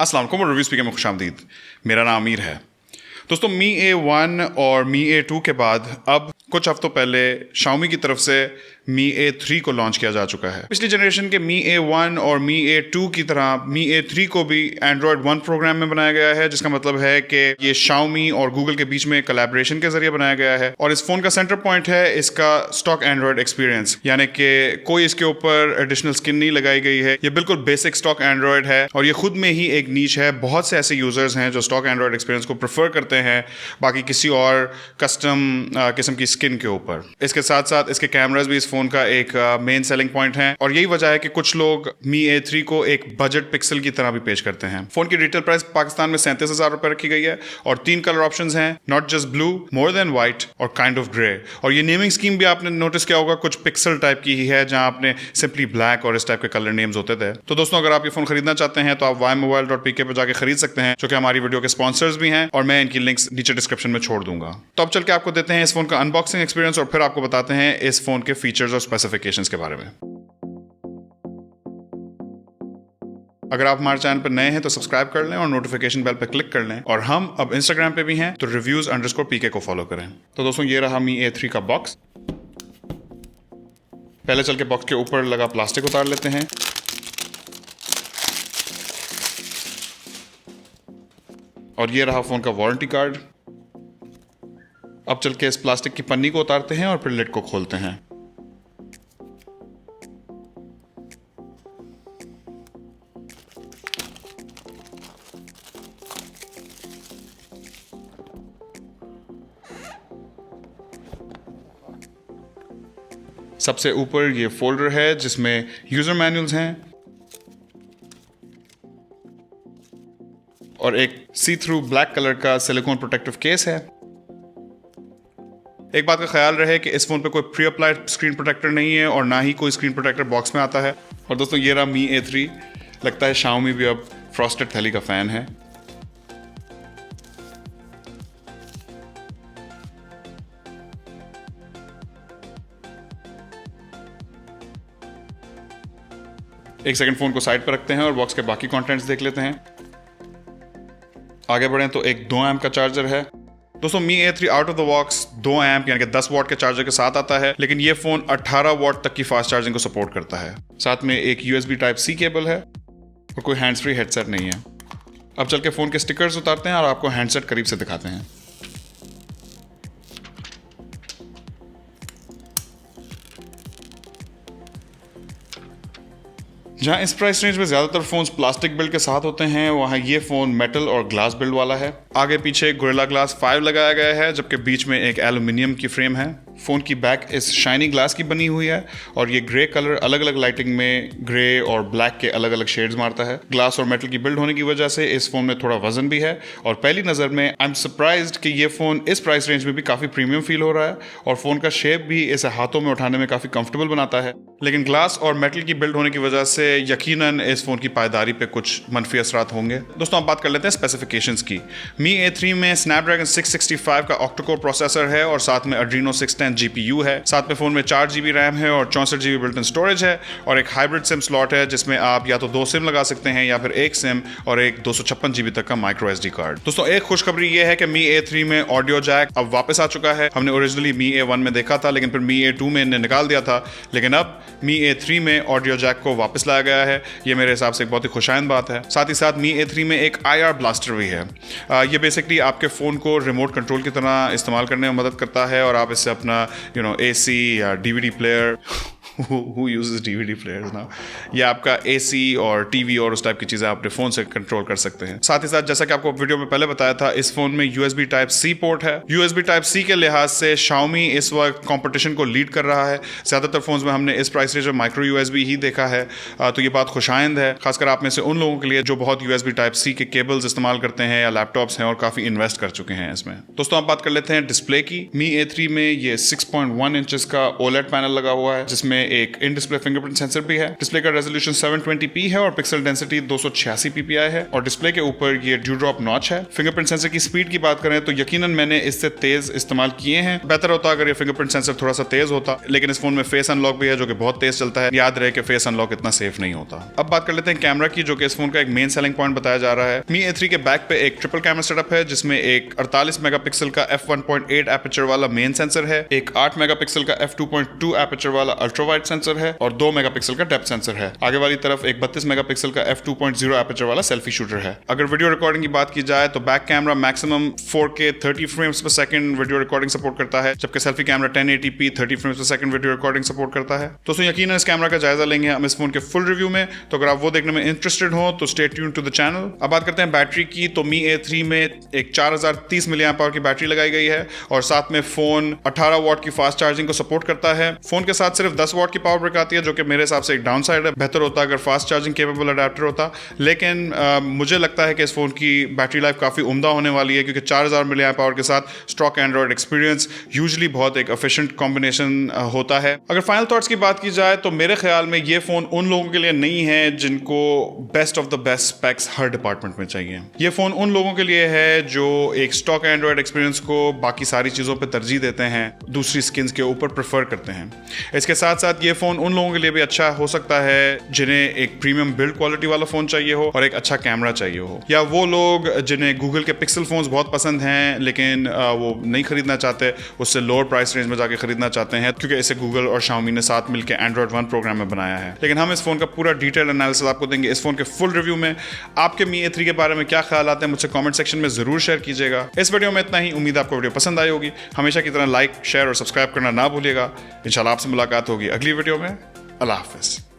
अस्सलाम वालेकुम और ReviewsPK में खुशामदीद। मेरा नाम अमीर है। दोस्तों Mi A1 और Mi A2 के बाद अब कुछ हफ्तों पहले Xiaomi की तरफ से Mi A3 को लॉन्च किया जा चुका है। पिछली जनरेशन के Mi A1 और Mi A2 की तरह Mi A3 को भी Android 1 प्रोग्राम में बनाया गया है, जिसका मतलब है कि ये Xiaomi और Google के बीच में कोलैबोरेशन के जरिए बनाया गया है। और इस फोन का सेंटर पॉइंट है इसका स्टॉक एंड्रॉयड एक्सपीरियंस, यानी कि कोई इसके ऊपर एडिशनल स्किन नहीं लगाई गई है। ये बिल्कुल बेसिक स्टॉक एंड्रॉयड है और ये खुद में ही एक नीच है। बहुत से ऐसे यूजर्स हैं जो स्टॉक एंड्रॉयड एक्सपीरियंस को प्रेफर करते हैं बाकी किसी और कस्टम किस्म की स्किन के ऊपर। इसके साथ साथ इसके कैमरास भी इस फोन का एक मेन सेलिंग पॉइंट है और यही वजह है कि कुछ लोग Mi A3 को एक बजट पिक्सल की तरह भी पेश करते हैं। फोन की रिटेल प्राइस पाकिस्तान में 37,000 रुपए रखी गई है और 3 कलर ऑप्शंस हैं, not just blue, more than white और काइंड ऑफ ग्रे। और ये नेमिंग स्कीम भी आपने नोटिस किया होगा, कुछ पिक्सल टाइप की ही है जहां आपने सिंपली ब्लैक और इस टाइप के कलर नेम्स होते थे। तो दोस्तों, अगर आप ये फोन खरीदना चाहते हैं तो आप ymobile.pk पर जाकर खरीद सकते हैं, जो कि हमारी वीडियो के स्पॉन्सर्स भी हैं और मैं इनकी लिंक्स नीचे डिस्क्रिप्शन में छोड़ दूंगा। तो अब चल के आपको देते हैं इस फोन का अनबॉक्सिंग एक्सपीरियंस और फिर आपको बताते हैं इस फोन के फीचर्स और स्पेसिफिकेशंस के बारे में। अगर आप हमारे चैनल पर नए हैं तो सब्सक्राइब कर लें और नोटिफिकेशन बेल पर क्लिक कर लें। और हम अब इंस्टाग्राम पे भी हैं तो reviews_pk को फॉलो करें। तो दोस्तों, ये रहा Mi A3 का बॉक्स। पहले चल के बॉक्स के ऊपर लगा प्लास्टिक उतार लेते हैं। और ये रहा फोन का वारंटी कार्ड। अब चल के इस प्लास्टिक की पन्नी को उतारते हैं और फिर लिड को खोलते हैं। सबसे ऊपर ये फोल्डर है जिसमें यूजर मैनुअल्स हैं और एक सी थ्रू ब्लैक कलर का सिलिकॉन प्रोटेक्टिव केस है। एक बात का ख्याल रहे कि इस फोन पे कोई प्री अप्लाइड स्क्रीन प्रोटेक्टर नहीं है और ना ही कोई स्क्रीन प्रोटेक्टर बॉक्स में आता है। और दोस्तों, ये रहा Mi A3। लगता है Xiaomi भी अब फ्रॉस्टेड थैली का फैन है। एक सेकंड फोन को साइड पर रखते हैं और बॉक्स के बाकी कंटेंट्स देख लेते हैं। आगे बढ़ें तो एक 2 एम्प का चार्जर है। दोस्तों, Mi A3 out of the box 2 amp यानी कि 10 वॉट के चार्जर के साथ आता है, लेकिन ये फोन 18 वॉट तक की फास्ट चार्जिंग को सपोर्ट करता है। साथ में एक USB Type-C केबल है और कोई हैंड्स फ्री हेडसेट नहीं है। अब चल के फोन के स्टिकर्स उतारते हैं और आपको हैंडसेट करीब से दिखाते हैं। जहां इस प्राइस रेंज में ज्यादातर फोन्स प्लास्टिक बिल्ड के साथ होते हैं, वहां ये फोन मेटल और ग्लास बिल्ड वाला है। आगे पीछे गोरिल्ला ग्लास 5 लगाया गया है, जबकि बीच में एक एल्यूमिनियम की फ्रेम है। फोन की बैक इस शाइनी ग्लास की बनी हुई है और ये ग्रे कलर अलग अलग लाइटिंग में ग्रे और ब्लैक के अलग अलग शेड्स मारता है। ग्लास और मेटल की बिल्ड होने की वजह से इस फोन में थोड़ा वजन भी है और पहली नजर में आई एम सरप्राइज्ड कि ये फोन इस प्राइस रेंज में भी काफी प्रीमियम फील हो रहा है और फोन का शेप भी इसे हाथों में उठाने में काफी कंफर्टेबल बनाता है। लेकिन ग्लास और मेटल की बिल्ड होने की वजह से यकीनन इस फोन की पायदारी पे कुछ मनफी असरात होंगे। दोस्तों, अब बात कर लेते हैं स्पेसिफिकेशंस की। Mi A3 में स्नैपड्रैगन 665 का ऑक्टा-कोर प्रोसेसर है और साथ में Adreno 610 GPU है। साथ में फोन में 4 GB रैम है और 64 GB बिल्ट इन स्टोरेज है और एक हाइब्रिड सिम स्लॉट है जिसमें आप या तो 2 सिम लगा सकते हैं या फिर एक सिम और एक 256 GB तक का माइक्रो SD कार्ड। दोस्तों, एक खुशखबरी ये है कि Mi A3 में ऑडियो जैक अब वापस आ चुका है। हमने ओरिजिनली Mi A1 में देखा था, लेकिन फिर Mi A2 में इन्हें निकाल दिया था, लेकिन अब Mi A3 में ऑडियो जैक को वापस लाया गया है। ये मेरे हिसाब से एक बहुत ही खुशाइंद बात है। साथ ही साथ Mi A3 में एक IR ब्लास्टर भी है। ये बेसिकली आपके फोन को रिमोट कंट्रोल की तरह इस्तेमाल करने में मदद करता है और आप इससे अपना AC या DVD player who uses DVD players now? ये आपका AC और TV और उस टाइप की चीज़ें अपने फ़ोन से कंट्रोल कर सकते हैं। साथ ही साथ जैसा कि आपको वीडियो में पहले बताया था, इस फ़ोन में USB Type-C पोर्ट है। USB Type-C के लिहाज से Xiaomi इस वक्त कंपटीशन को लीड कर रहा है। ज़्यादातर फ़ोन्स में हमने इस प्राइस रेंज में माइक्रो USB ही देखा है, तो ये बात खुशाइंद है, खासकर आप में से उन लोगों के लिए जो बहुत USB Type-C के केबल्स इस्तेमाल करते हैं या लैपटॉप्स हैं और काफ़ी इन्वेस्ट कर चुके हैं इसमें। दोस्तों, आप बात कर लेते हैं डिस्प्ले की। Mi A3 में ये 6.1 इंचेस का OLED पैनल लगा हुआ है जिसमें में एक इन डिस्प्ले फिंगरप्रिंट सेंसर भी है। डिस्प्ले का रेजोल्यूशन 720p है और पिक्सल डेंसिटी 286 ppi है और डिस्प्ले के ऊपर ये ड्यू ड्रॉप नॉच है। फिंगरप्रिंट सेंसर की स्पीड की बात करें तो यकीनन मैंने इससे तेज इस्तेमाल किए हैं। बेहतर होता अगर ये फिंगरप्रिंट सेंसर थोड़ा सा तेज होता, लेकिन इस फोन में फेस अनलॉक भी है जो कि बहुत तेज चलता है। याद रहे कि फेस अनलॉक इतना सेफ नहीं होता। अब बात कर लेते हैं कैमरा की, जो कि इस फोन का एक मेन सेलिंग पॉइंट बताया जा रहा है। Mi A3 के बैक पे एक ट्रिपल कैमरा सेटअप है जिसमें एक 48 मेगापिक्सल का f1.8 एपर्चर वाला मेन सेंसर है, एक 8 मेगापिक्सल का f2.2 एपर्चर वाला अल्ट्रा वाइड सेंसर है और 2 मेगापिक्सल का डेप्थ सेंसर है। आगे वाली तरफ एक 32 मेगापिक्सल का f2.0 एपर्चर वाला सेल्फी शूटर है। अगर वीडियो रिकॉर्डिंग की बात की जाए तो back camera maximum 4K 30 frames पर सेकंड वीडियो रिकॉर्डिंग सपोर्ट करता है, जबकि सेल्फी कैमरा 1080p 30 फ्रेम्स पर सेकंड वीडियो रिकॉर्डिंग सपोर्ट करता है। दोस्तों यकीनन इस कैमरा का जायजा लेंगे हम इस फोन के फुल रिव्यू में, तो अगर आप वो देखने में इंटरेस्टेड हो तो stay tuned to the channel. अब बात करते हैं बैटरी की, तो Mi A3 में एक 4030 मिली एम्प आवर की बैटरी लगाई गई है और साथ में फोन 18 वॉट की फास्ट चार्जिंग को सपोर्ट करता है। फोन के साथ सिर्फ 10 वॉट की पावर ब्रेक आती है, जो कि मेरे हिसाब से एक डाउन साइड है। बेहतर होता अगर फास्ट चार्जिंग केपेबल अडेप्टर होता, लेकिन मुझे लगता है कि इस फोन की बैटरी लाइफ काफी उम्दा होने वाली है, क्योंकि 4000 मिली एम्प आवर के साथ स्टॉक एंड्रॉइड एक्सपीरियंस यूजुअली बहुत एक एफिशिएंट कॉम्बिनेशन होता है। अगर फाइनल थॉट्स की बात की जाए तो मेरे ख्याल में ये फोन उन लोगों के लिए नहीं है जिनको best of the best specs her department में चाहिए। ये फोन उन लोगों के लिए है जो एक स्टॉक एंड्रॉइड एक्सपीरियंस को बाकी सारी चीजों पे तरजीह देते हैं, दूसरी स्किन्स के ऊपर प्रेफर करते हैं। इसके साथ साथ ये फोन उन लोगों के लिए भी अच्छा हो सकता है जिन्हें एक प्रीमियम बिल्ड क्वालिटी वाला फोन चाहिए हो और एक अच्छा कैमरा चाहिए हो, या वो लोग जिन्हें गूगल के पिक्सल फोन्स बहुत पसंद हैं लेकिन वो नहीं खरीदना चाहते, उससे लोअर प्राइस रेंज में जाके खरीदना चाहते हैं, क्योंकि इसे गूगल और Xiaomi ने साथ मिलकर Android One प्रोग्राम में बनाया है। लेकिन हम इस फोन का पूरा डिटेल एनालिसिस आपको देंगे इस फोन के फुल रिव्यू में। आपके Mi A3 के बारे में क्या ख्याल आते हैं मुझसे कमेंट सेक्शन में जरूर शेयर कीजिएगा। इस वीडियो में इतना ही। उम्मीद आपको वीडियो पसंद आई होगी। हमेशा की तरह लाइक, शेयर और सब्सक्राइब करना ना भूलिएगा। इंशाल्लाह आपसे मुलाकात होगी अगली वीडियो में। अल्लाह हाफिज।